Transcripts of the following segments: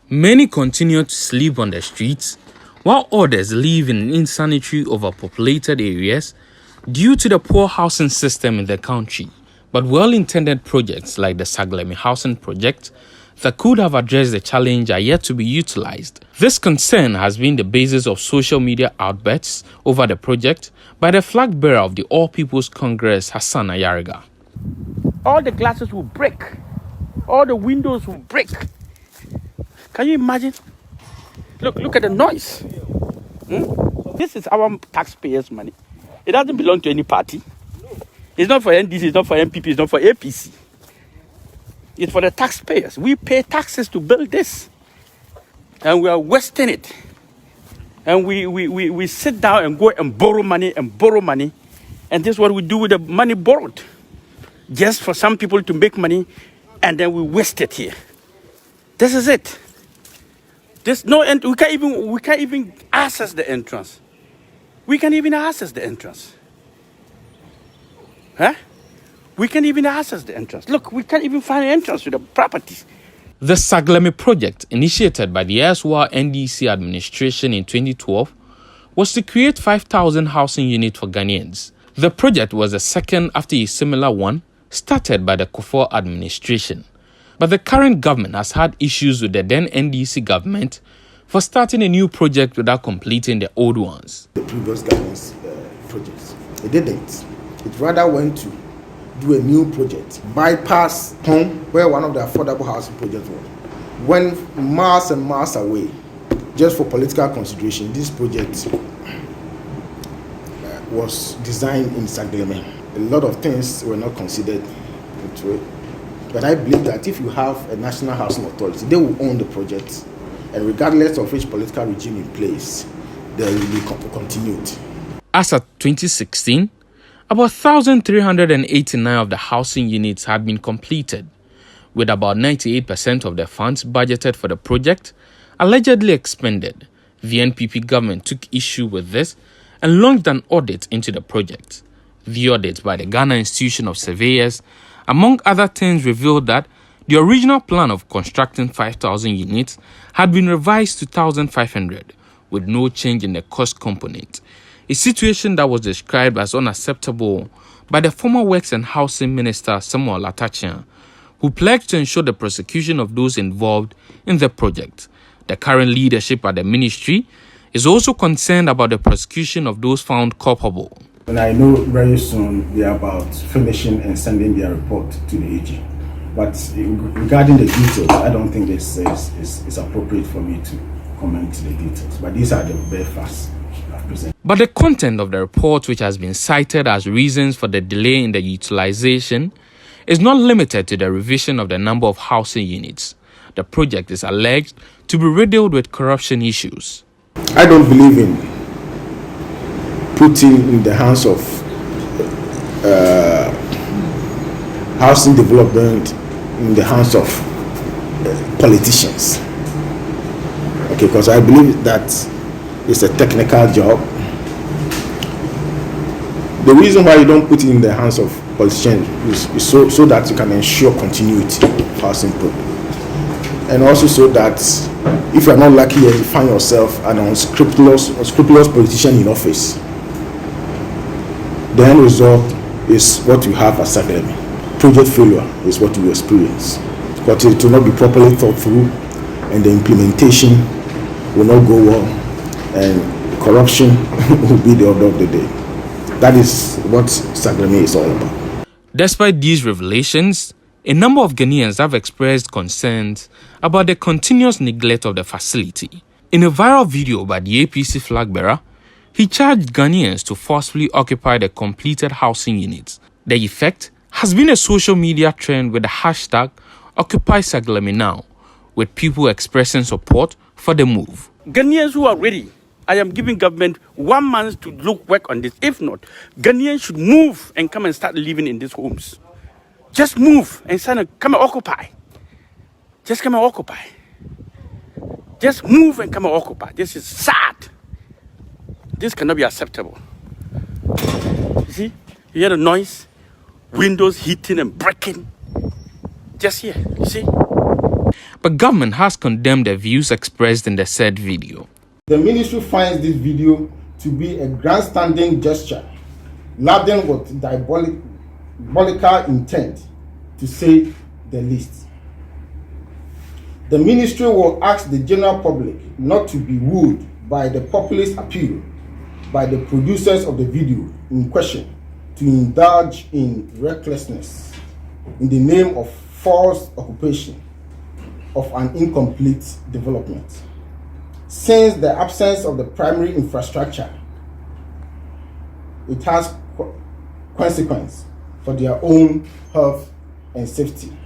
Many continue to sleep on the streets, while others live in insanitary overpopulated areas due to the poor housing system in the country. But well-intended projects like the Saglemi housing project that could have addressed the challenge are yet to be utilized. This concern has been the basis of social media outbursts over the project by the flag bearer of the All People's Congress, Hassan Ayariga. All the glasses will break. All the windows will break. Can you imagine? Look at the noise. This is our taxpayers' money. It doesn't belong to any party. It's not for NDC, it's not for MPP, it's not for APC. It's for the taxpayers. We pay taxes to build this. And we are wasting it. And we sit down and go and borrow money. And this is what we do with the money borrowed. Just for some people to make money, and then we waste it here. This is it. There's no end. We can't even access the entrance. We can't even access the entrance. Huh? We can't even access the entrance. Look, we can't even find an entrance to the properties. The Saglemi project, initiated by the erstwhile NDC administration in 2012, was to create 5,000 housing units for Ghanaians. The project was the second after a similar one started by the Kufuor administration. But the current government has had issues with the then NDC government for starting a new project without completing the old ones. The previous government's projects, it didn't. It rather went to do a new project, bypass home where one of the affordable housing projects was. When miles and miles away, just for political consideration, this project was designed in Saglemi. A lot of things were not considered into it. But I believe that if you have a national housing authority, they will own the project. And regardless of which political regime in place, there will be continued. As of 2016, about 1,389 of the housing units had been completed, with about 98% of the funds budgeted for the project allegedly expended. The NPP government took issue with this and launched an audit into the project. The audit by the Ghana Institution of Surveyors, among other things, revealed that the original plan of constructing 5,000 units had been revised to 1,500, with no change in the cost component, a situation that was described as unacceptable by the former Works and Housing Minister Samuel Atachian, who pledged to ensure the prosecution of those involved in the project. The current leadership at the ministry is also concerned about the prosecution of those found culpable. And I know very soon they are about finishing and sending their report to the AG. But regarding the details, I don't think this is appropriate for me to comment the details. But these are the bare facts I've presented. But the content of the report, which has been cited as reasons for the delay in the utilization, is not limited to the revision of the number of housing units. The project is alleged to be riddled with corruption issues. I don't believe in putting in the hands of housing development in the hands of politicians. Okay, because I believe that it's a technical job. The reason why you don't put it in the hands of politicians is so that you can ensure continuity of housing program. And also so that if you're not lucky and you find yourself an unscrupulous politician in office, the end result is what you have at Saglemi. Project failure is what you experience. But it will not be properly thought through, and the implementation will not go well, and corruption will be the order of the day. That is what Saglemi is all about. Despite these revelations, a number of Ghanaians have expressed concerns about the continuous neglect of the facility. In a viral video by the APC flag bearer, he charged Ghanaians to forcefully occupy the completed housing units. The effect has been a social media trend with the hashtag Occupy Saglemi Now, with people expressing support for the move. Ghanaians who are ready, I am giving government 1 month to work on this. If not, Ghanaians should move and come and start living in these homes. Just move and come and occupy. Just come and occupy. Just move and come and occupy. This is sad. This cannot be acceptable. You see? You hear the noise? Windows heating and breaking. Just here. You see? But government has condemned the views expressed in the said video. The ministry finds this video to be a grandstanding gesture, laden with diabolical intent, to say the least. The ministry will ask the general public not to be wooed by the populist appeal by the producers of the video in question to indulge in recklessness in the name of false occupation of an incomplete development, since the absence of the primary infrastructure, it has consequence for their own health and safety.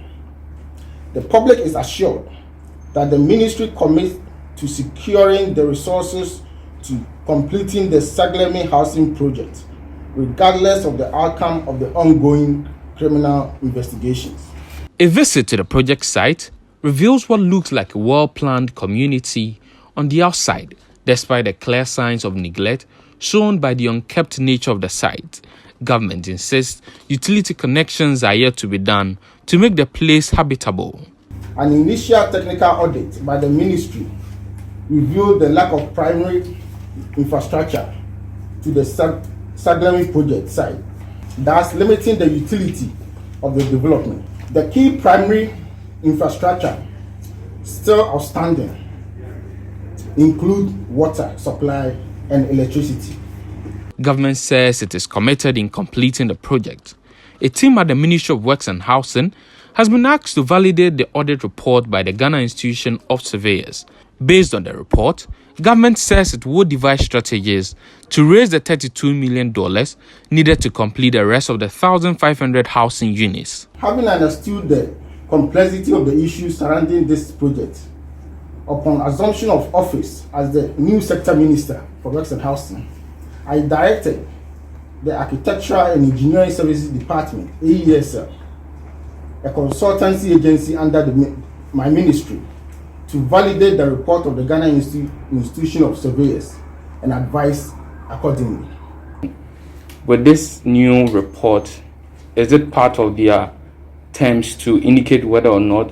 The public is assured that the ministry commits to securing the resources to completing the Saglemi housing project, regardless of the outcome of the ongoing criminal investigations. A visit to the project site reveals what looks like a well-planned community on the outside, despite the clear signs of neglect shown by the unkept nature of the site. Government insists utility connections are yet to be done to make the place habitable. An initial technical audit by the ministry revealed the lack of primary infrastructure to the Saglemi project site, thus limiting the utility of the development. The key primary infrastructure still outstanding include water supply and electricity. Government says it is committed in completing the project. A team at the Ministry of Works and Housing has been asked to validate the audit report by the Ghana Institution of Surveyors. Based on the report, government says it will devise strategies to raise the $32 million needed to complete the rest of the 1,500 housing units. Having understood the complexity of the issues surrounding this project, upon assumption of office as the new sector minister for Works and Housing, I directed the Architectural and Engineering Services Department, AESL, a consultancy agency under my ministry, to validate the report of the Ghana Institution of Surveyors and advise accordingly. With this new report, is it part of their terms to indicate whether or not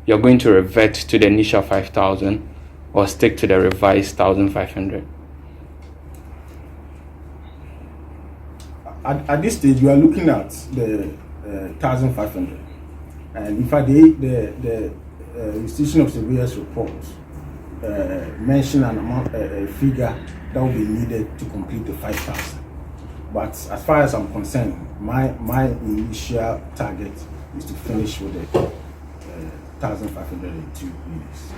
you're going to revert to the initial 5,000 or stick to the revised 1,500? At this stage, we are looking at the 1,500. And in fact, the Institution of Surveyors report mentioned an amount, a figure that will be needed to complete the 5,000. But as far as I'm concerned, my initial target is to finish with the 1,502 units.